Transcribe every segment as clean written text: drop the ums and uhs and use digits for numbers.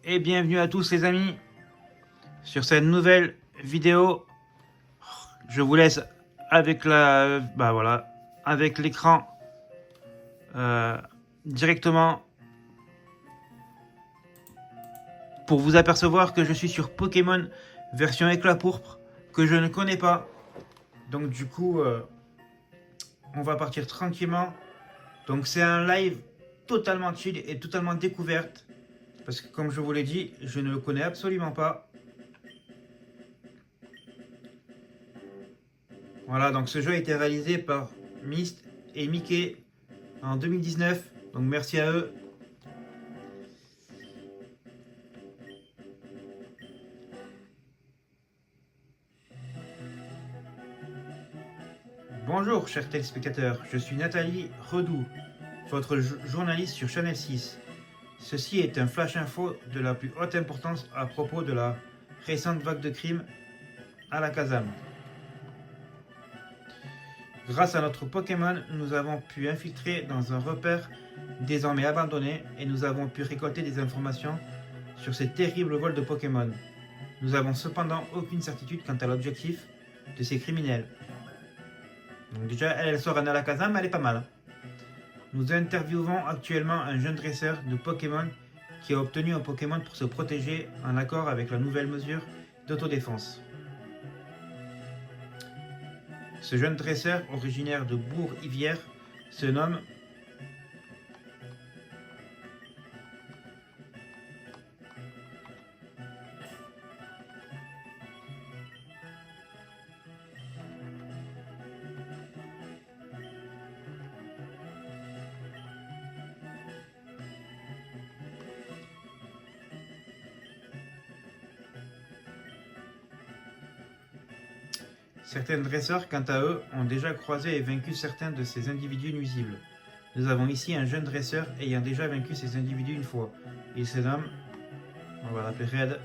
et bienvenue à tous les amis sur cette nouvelle vidéo. Je vous laisse avec avec l'écran directement pour vous apercevoir que je suis sur Pokémon version éclat pourpre que je ne connais pas. Donc du coup, on va partir tranquillement. Donc c'est un live totalement chill et totalement découverte. Parce que comme je vous l'ai dit, je ne le connais absolument pas. Voilà, donc ce jeu a été réalisé par Myst et Mickey en 2019. Donc merci à eux. Bonjour chers téléspectateurs, je suis Nathalie Redoux, votre journaliste sur Channel 6. Ceci est un flash info de la plus haute importance à propos de la récente vague de crimes à la Kazam. Grâce à notre Pokémon, nous avons pu infiltrer dans un repère désormais abandonné et nous avons pu récolter des informations sur ces terribles vols de Pokémon. Nous avons cependant aucune certitude quant à l'objectif de ces criminels. Donc déjà, elle sort un Alakazam, mais elle est pas mal. Nous interviewons actuellement un jeune dresseur de Pokémon qui a obtenu un Pokémon pour se protéger en accord avec la nouvelle mesure d'autodéfense. Ce jeune dresseur, originaire de Bourg-Ivière, se nomme Certains dresseurs, quant à eux, ont déjà croisé et vaincu certains de ces individus nuisibles. Nous avons ici un jeune dresseur ayant déjà vaincu ces individus une fois. Il se nomme, on va l'appeler Red.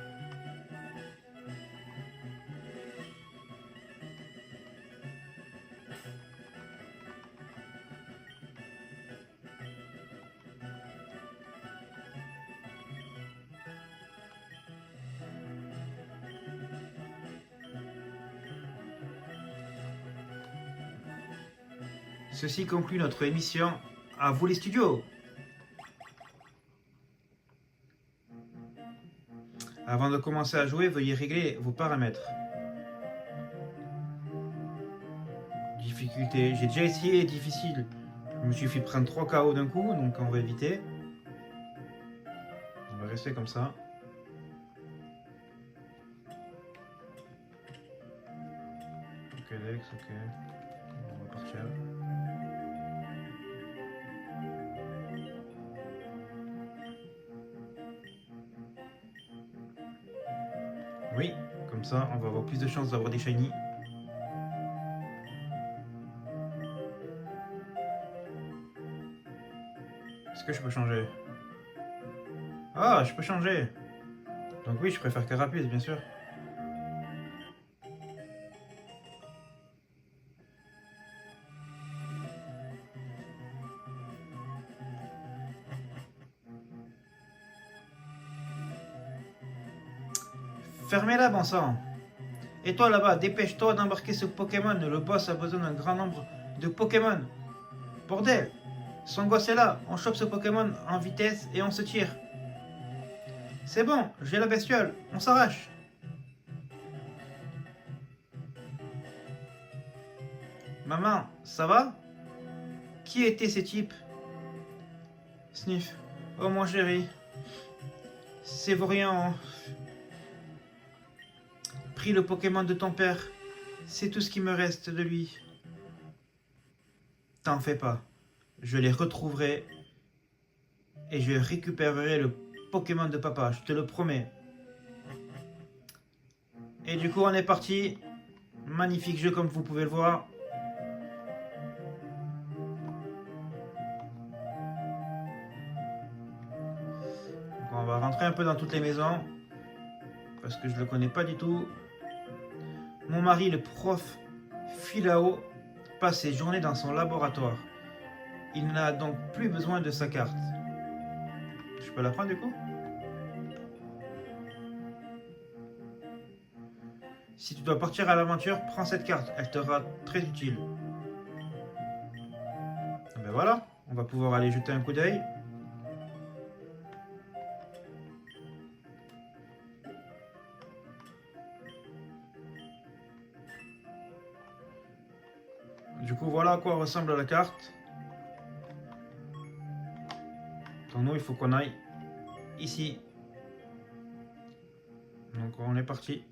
Ceci conclut notre émission. À vous les studios! Avant de commencer à jouer, veuillez régler vos paramètres. Difficulté. J'ai déjà essayé difficile. Je me suis fait prendre 3 KO d'un coup, donc on va éviter. On va rester comme ça. Ok, Dex, ok. On va partir. Oui, comme ça, on va avoir plus de chances d'avoir des shiny. Est-ce que je peux changer? Ah, je peux changer. Donc oui, je préfère Carapuce, bien sûr. Fermez-la, bon sang. Et toi là-bas, dépêche-toi d'embarquer ce Pokémon. Le boss a besoin d'un grand nombre de Pokémon. Bordel, son gosse est là. On chope ce Pokémon en vitesse et on se tire. C'est bon, j'ai la bestiole. On s'arrache. Maman, ça va? Qui étaient ces types? Sniff. Oh mon chéri. Ces vauriens ont pris le Pokémon de ton père. C'est tout ce qui me reste de lui. T'en fais pas. Je les retrouverai et je récupérerai le Pokémon de papa, je te le promets. Et du coup, on est parti. Magnifique jeu comme vous pouvez le voir. Donc on va rentrer un peu dans toutes les maisons parce que je ne le connais pas du tout. Mon mari, le prof Philao, passe ses journées dans son laboratoire. Il n'a donc plus besoin de sa carte. Je peux la prendre du coup? Si tu dois partir à l'aventure, prends cette carte, elle te sera très utile. Ben voilà, on va pouvoir aller jeter un coup d'œil. Du coup, voilà à quoi ressemble la carte. Donc nous, il faut qu'on aille ici. Donc on est parti.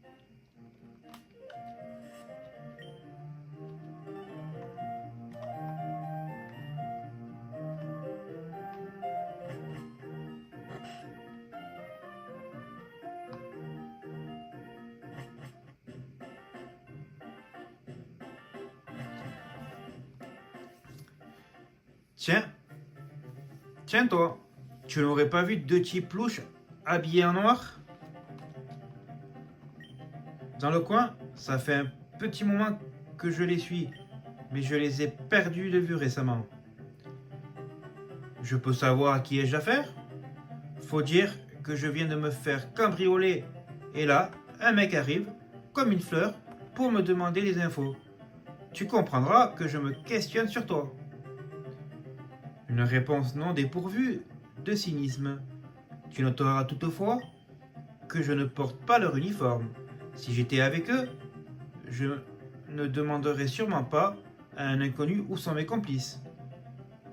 Tiens, tiens toi, tu n'aurais pas vu deux types louches habillés en noir dans le coin? Ça fait un petit moment que je les suis, mais je les ai perdus de vue récemment. Je peux savoir à qui ai-je affaire? Faut dire que je viens de me faire cambrioler. Et là, un mec arrive, comme une fleur, pour me demander des infos. Tu comprendras que je me questionne sur toi. Une réponse non dépourvue de cynisme. Tu noteras toutefois que je ne porte pas leur uniforme. Si j'étais avec eux, je ne demanderais sûrement pas à un inconnu où sont mes complices.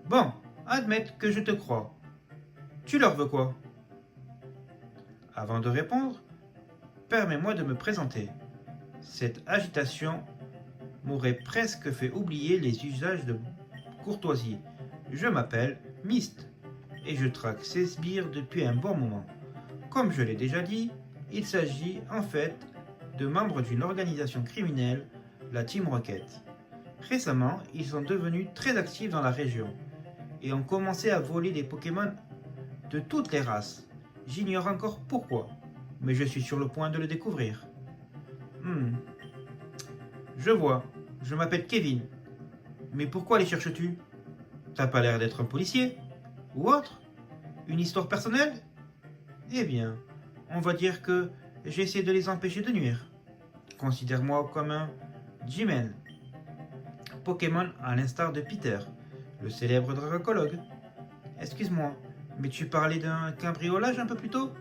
Bon, admette que je te crois. Tu leur veux quoi? Avant de répondre, permets-moi de me présenter. Cette agitation m'aurait presque fait oublier les usages de courtoisie. Je m'appelle Myst et je traque ces sbires depuis un bon moment. Comme je l'ai déjà dit, il s'agit en fait de membres d'une organisation criminelle, la Team Rocket. Récemment, ils sont devenus très actifs dans la région et ont commencé à voler des Pokémon de toutes les races. J'ignore encore pourquoi, mais je suis sur le point de le découvrir. Je vois, je m'appelle Kevin. Mais pourquoi les cherches-tu? T'as pas l'air d'être un policier? Ou autre? Une histoire personnelle? Eh bien, on va dire que j'essaie de les empêcher de nuire. Considère-moi comme un G-Man. Pokémon à l'instar de Peter, le célèbre dracologue. Excuse-moi, mais tu parlais d'un cambriolage un peu plus tôt?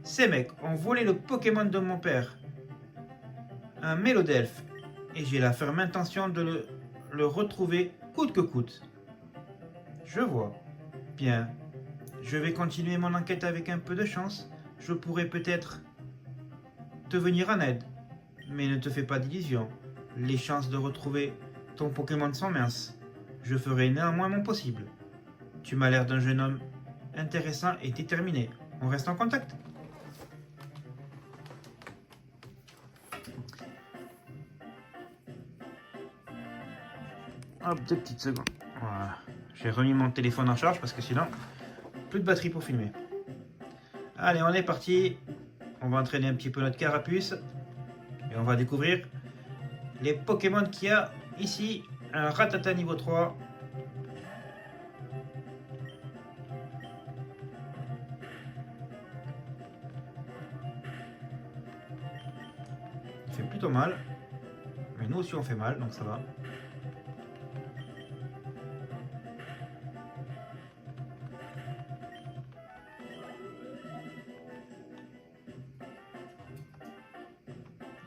Ces mecs ont volé le Pokémon de mon père, un Mélodelphe, et j'ai la ferme intention de le retrouver coûte que coûte. Je vois. Bien. Je vais continuer mon enquête avec un peu de chance. Je pourrais peut-être te venir en aide. Mais ne te fais pas d'illusions. Les chances de retrouver ton Pokémon sont minces. Je ferai néanmoins mon possible. Tu m'as l'air d'un jeune homme intéressant et déterminé. On reste en contact. Hop, 2 petites secondes. Voilà. J'ai remis mon téléphone en charge parce que sinon, plus de batterie pour filmer. Allez, on est parti. On va entraîner un petit peu notre carapuce. Et on va découvrir les Pokémon qu'il y a ici. Un Rattata niveau 3. Il fait plutôt mal. Mais nous aussi on fait mal, donc ça va.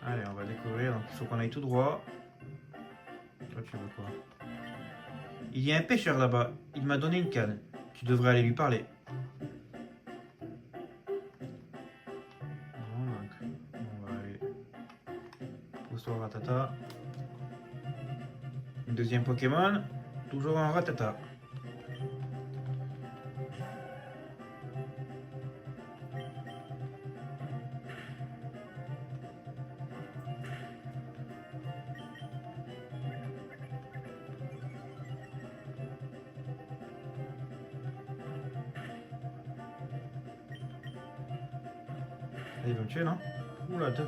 Allez, on va découvrir. Donc il faut qu'on aille tout droit. Toi, tu veux quoi? Il y a un pêcheur là-bas. Il m'a donné une canne. Tu devrais aller lui parler. Bon, donc, on va aller. Pousse-toi, Rattata. Deuxième Pokémon. Toujours un Rattata. Ah, il va me tuer, non? Oula, deux.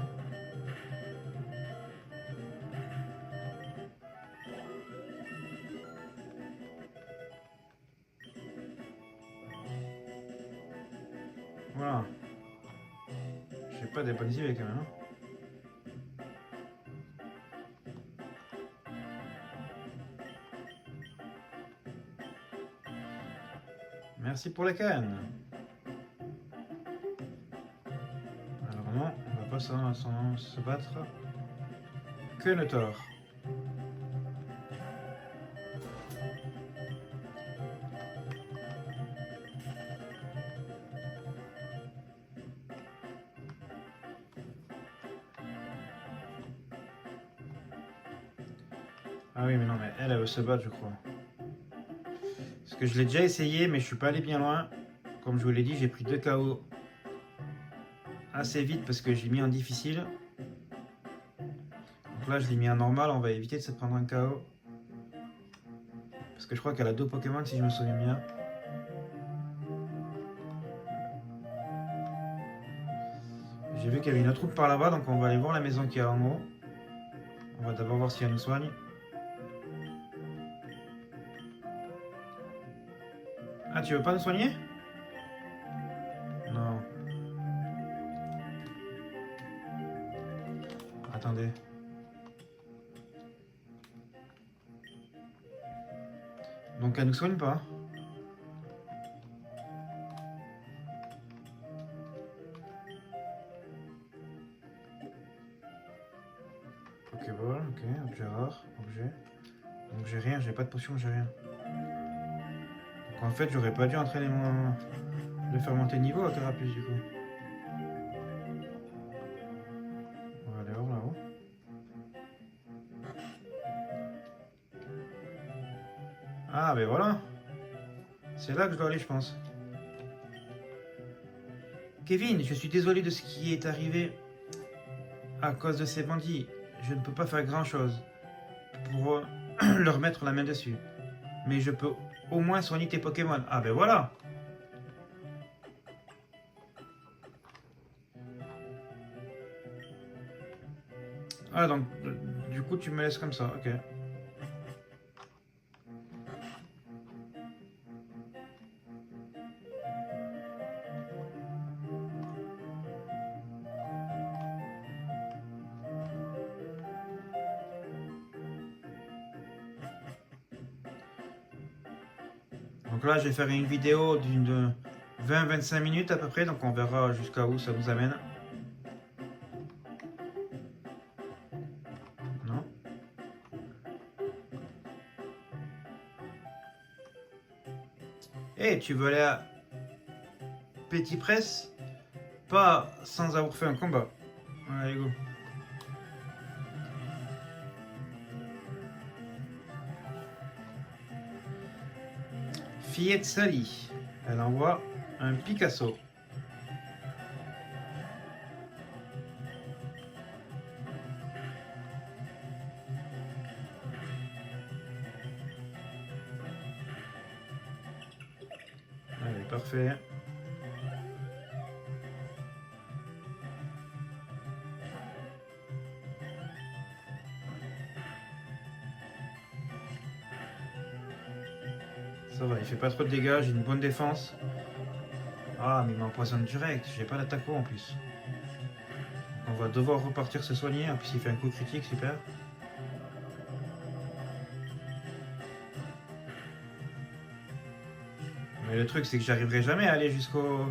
Voilà. Je sais pas des bonnes idées quand même. Hein. Merci pour la canne. Alors non, on va pas se battre. Que le tort. Ah oui, mais non, mais elle veut se battre, je crois. Parce que je l'ai déjà essayé, mais je suis pas allé bien loin. Comme je vous l'ai dit, j'ai pris 2 KO assez vite parce que j'ai mis en difficile. Donc là, je l'ai mis en normal. On va éviter de se prendre un KO. Parce que je crois qu'elle a 2 Pokémon, si je me souviens bien. J'ai vu qu'il y avait une autre route par là-bas, donc on va aller voir la maison qui est en haut. On va d'abord voir si elle nous soigne. Ah, tu veux pas nous soigner? Non. Attendez. Donc elle nous soigne pas. Pokéball, ok, objet rare, objet. Donc j'ai rien, j'ai pas de potion, j'ai rien. Donc en fait, j'aurais pas dû entraîner le faire monter de niveau à Carapuce du coup. On va aller voir là-haut. Ah, ben voilà. C'est là que je dois aller, je pense. Kevin, je suis désolé de ce qui est arrivé à cause de ces bandits. Je ne peux pas faire grand-chose pour leur mettre la main dessus. Mais je peux au moins soigner tes Pokémon. Ah ben voilà. Ah donc, du coup tu me laisses comme ça, ok. Donc là, je vais faire une vidéo d'une 20-25 minutes à peu près, donc on verra jusqu'à où ça nous amène. Non. Eh, tu veux aller à Petit Presse? Pas sans avoir fait un combat. Allez, go. Fillette Sally. Elle envoie un Picasso. Allez, parfait. Ça va, il fait pas trop de dégâts, j'ai une bonne défense. Ah, mais il m'empoisonne direct, j'ai pas d'attaque en plus. On va devoir repartir se soigner, en plus il fait un coup critique, super. Mais le truc c'est que j'arriverai jamais à aller jusqu'au...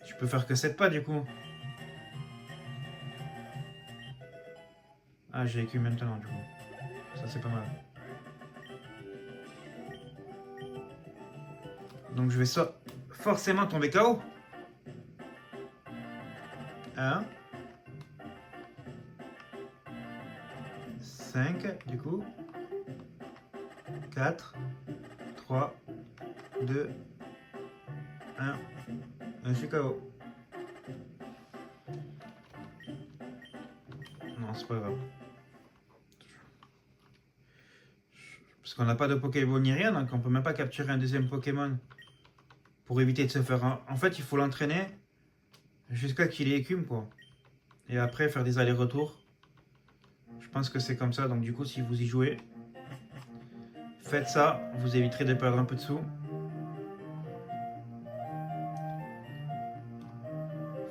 Je peux faire que 7 pas du coup. Ah, j'ai vécu maintenant du coup. Ça c'est pas mal. Donc je vais forcément tomber KO. 1. 5 du coup. 4. 3. 2. 1. Je suis KO. Non, c'est pas grave. Parce qu'on n'a pas de Pokéball ni rien, donc on peut même pas capturer un deuxième Pokémon. Pour éviter de se faire... En fait, il faut l'entraîner jusqu'à qu'il ait écume, quoi. Et après, faire des allers-retours. Je pense que c'est comme ça, donc du coup, si vous y jouez, faites ça, vous éviterez de perdre un peu de sous.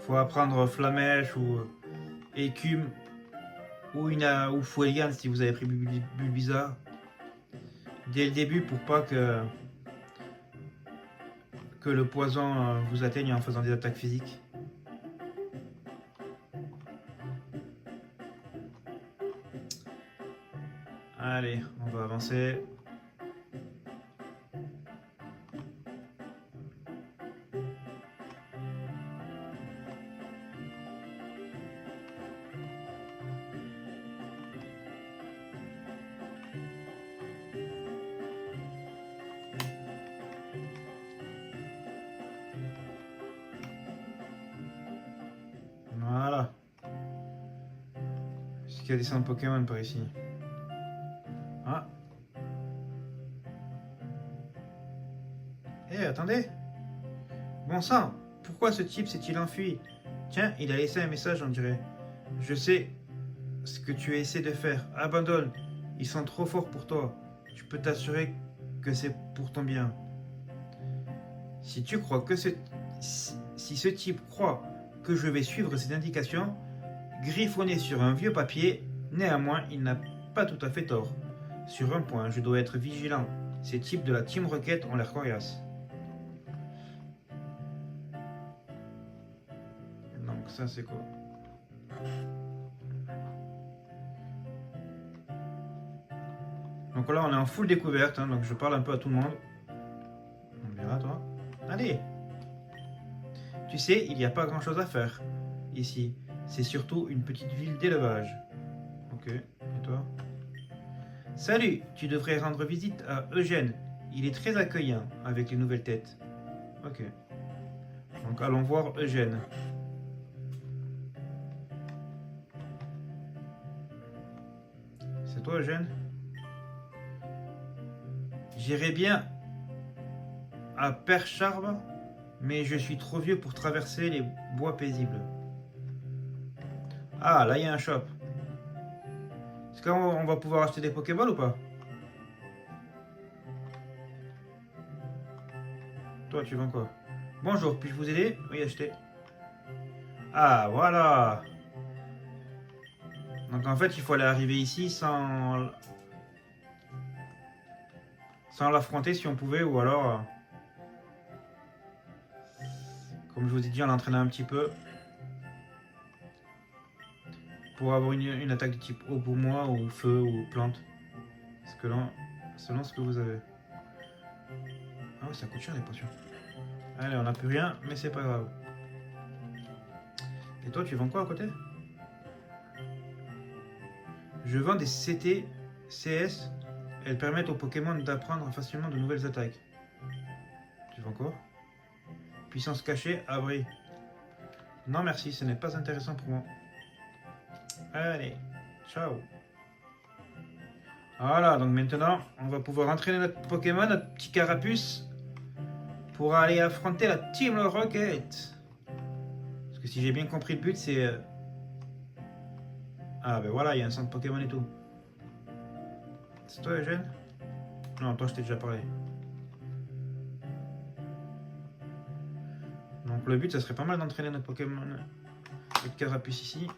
Faut apprendre Flamèche ou écume ou Fuegan si vous avez pris Bulbizarre dès le début pour pas que le poison vous atteigne en faisant des attaques physiques. Allez, on va avancer. Voilà. Est-ce qu'il y a des centres Pokémon par ici? Ah. Eh, attendez. Bon sang, pourquoi ce type s'est-il enfui? Tiens, il a laissé un message, on dirait. Je sais ce que tu essaies de faire. Abandonne. Ils sont trop forts pour toi. Je peux t'assurer que c'est pour ton bien. Si tu crois que si ce type croit que je vais suivre ses indications, griffonné sur un vieux papier, néanmoins, il n'a pas tout à fait tort. Sur un point, je dois être vigilant. Ces types de la Team Rocket ont l'air coriaces. Donc ça c'est quoi? Donc là on est en full découverte, hein, donc je parle un peu à tout le monde. On verra toi. Allez. Tu sais, il n'y a pas grand chose à faire ici. C'est surtout une petite ville d'élevage. Ok, et toi? Salut, tu devrais rendre visite à Eugène. Il est très accueillant avec les nouvelles têtes. Ok. Donc allons voir Eugène. C'est toi Eugène? J'irai bien à Percharbe, mais je suis trop vieux pour traverser les bois paisibles. Ah, là il y a un shop. Est-ce qu'on va pouvoir acheter des Pokéballs ou pas? Toi, tu vends quoi? Bonjour, puis-je vous aider? Oui, acheter. Ah, voilà. Donc en fait, il faut aller arriver ici sans l'affronter si on pouvait, ou alors, comme je vous ai dit, on l'entraîner un petit peu pour avoir une attaque de type eau pour moi, ou feu, ou plante. Parce que là, selon ce que vous avez. Ah ouais, ça coûte cher les potions. Allez, on n'a plus rien, mais c'est pas grave. Et toi, tu vends quoi à côté? Je vends des CT, CS. Elles permettent aux Pokémon d'apprendre facilement de nouvelles attaques. Tu vends quoi? Puissance cachée, abri. Non merci, ce n'est pas intéressant pour moi. Allez, ciao. Voilà, donc maintenant, on va pouvoir entraîner notre Pokémon, notre petit carapuce, pour aller affronter la Team Rocket. Parce que si j'ai bien compris le but, c'est... Ah ben voilà, il y a un centre Pokémon et tout. C'est toi Eugène? Non, toi je t'ai déjà parlé. Donc le but, ça serait pas mal d'entraîner notre Pokémon, notre carapuce ici.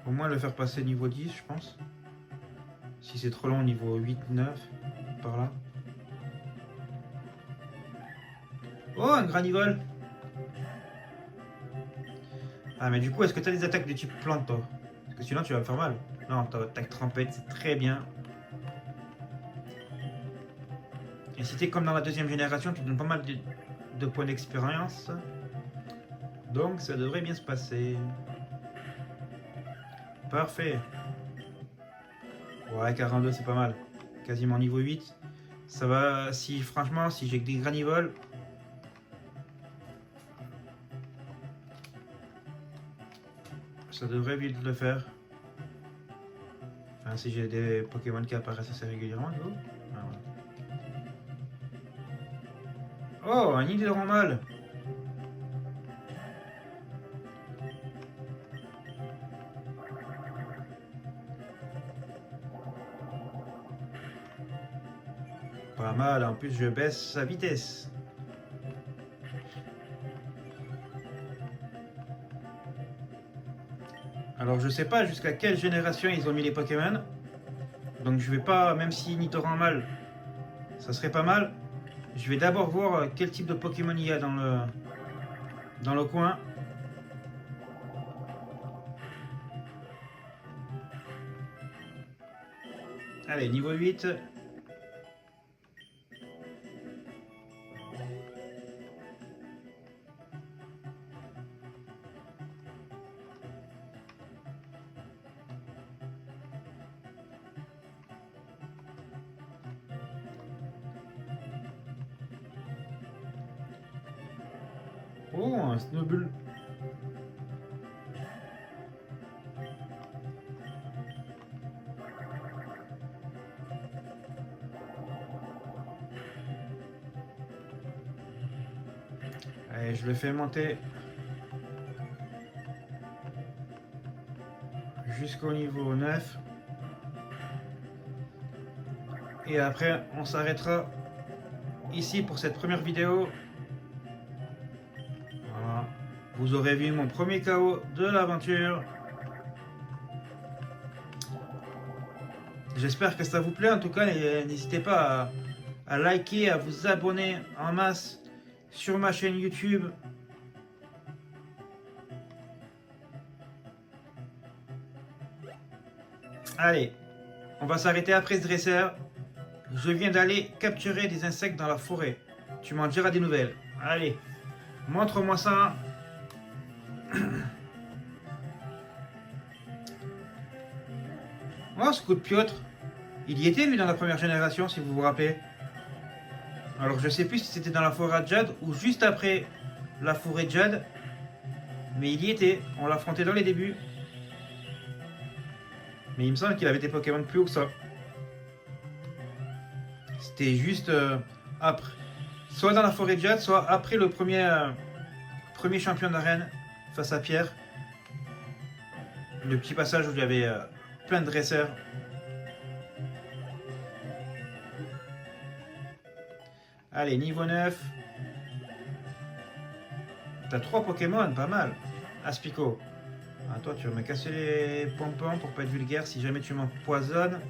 Au moins le faire passer niveau 10, je pense. Si c'est trop long, niveau 8, 9, par là. Oh, un granivole! Ah, mais du coup, est-ce que tu as des attaques de type plante, toi? Parce que sinon, tu vas me faire mal. Non, ta attaque trempette, c'est très bien. Et si t'es comme dans la deuxième génération, tu donnes pas mal de points d'expérience. Donc, ça devrait bien se passer. Parfait. Ouais, 42, c'est pas mal. Quasiment niveau 8. Ça va, si franchement, si j'ai que des granivoles... Ça devrait vite le faire. Enfin, si j'ai des Pokémon qui apparaissent assez régulièrement, du coup. Ah, ouais. Oh, un Hydromal! Pas mal, en plus je baisse sa vitesse. Alors je sais pas jusqu'à quelle génération ils ont mis les Pokémon. Donc je vais pas, même si Nidoran mal, ça serait pas mal. Je vais d'abord voir quel type de Pokémon il y a dans le coin. Allez, niveau 8. Oh, un Snowbull. Allez, je le fais monter jusqu'au niveau 9. Et après, on s'arrêtera ici pour cette première vidéo. Voilà. Vous aurez vu mon premier KO de l'aventure. J'espère que ça vous plaît. En tout cas, n'hésitez pas à liker, à vous abonner en masse sur ma chaîne YouTube. Allez, on va s'arrêter après ce dresseur. Je viens d'aller capturer des insectes dans la forêt. Tu m'en diras des nouvelles. Allez, montre-moi ça. Oh, ce coup de Piotr. Il y était lui dans la première génération, si vous vous rappelez. Alors je sais plus si c'était dans la forêt à Jade ou juste après la forêt de Jade. Mais il y était. On l'affrontait dans les débuts. Mais il me semble qu'il avait des Pokémon plus haut que ça. C'était juste après. Soit dans la forêt de Jade, soit après le premier champion d'arène face à Pierre. Le petit passage où il y avait plein de dresseurs. Allez, niveau 9. T'as 3 Pokémon, pas mal. Aspico. Ah, toi, tu vas me casser les pompons pour pas être vulgaire si jamais tu m'empoisonnes.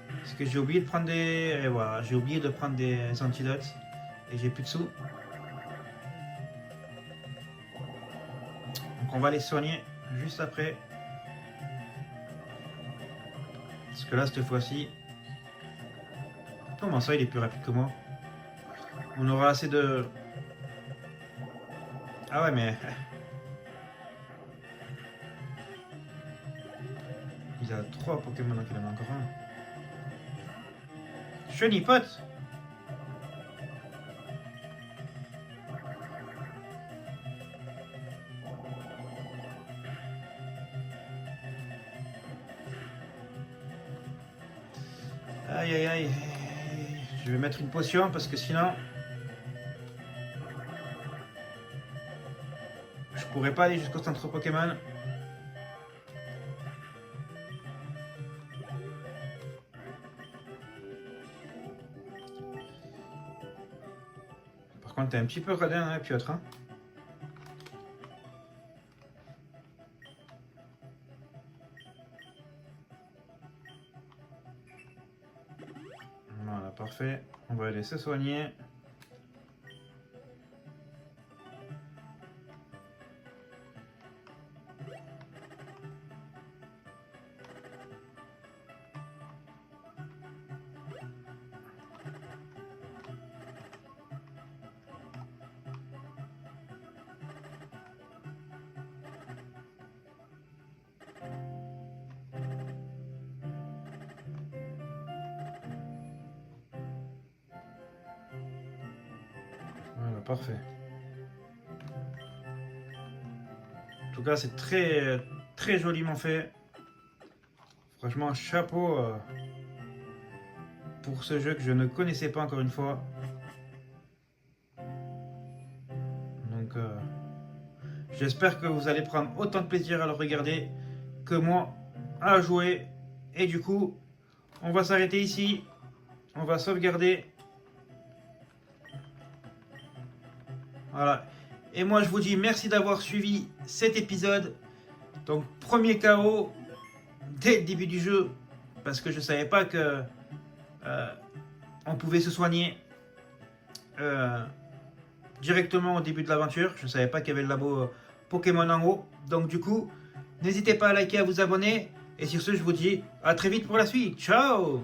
Parce que j'ai oublié de prendre des. Et voilà, j'ai oublié de prendre des antidotes. Et j'ai plus de sous. Donc on va les soigner juste après. Parce que là, cette fois-ci. Comment ça, il est plus rapide que moi? On aura assez de. Ah ouais, mais. Il a 3 Pokémon, donc il en a encore un. Chenipote. Aïe aïe aïe. Je vais mettre une potion parce que sinon. Je pourrais pas aller jusqu'au centre Pokémon. Par contre, t'es un petit peu radin, hein, Piotr. Hein. Voilà, parfait. On va aller se soigner. Voilà, parfait. En tout cas, c'est très, très joliment fait. Franchement, chapeau pour ce jeu que je ne connaissais pas encore une fois. Donc, j'espère que vous allez prendre autant de plaisir à le regarder que moi à jouer. Et du coup, on va s'arrêter ici. On va sauvegarder. Voilà. Et moi, je vous dis merci d'avoir suivi cet épisode. Donc premier KO dès le début du jeu, parce que je savais pas que on pouvait se soigner directement au début de l'aventure. Je savais pas qu'il y avait le labo Pokémon en haut. Donc du coup, n'hésitez pas à liker, à vous abonner. Et sur ce, je vous dis à très vite pour la suite. Ciao!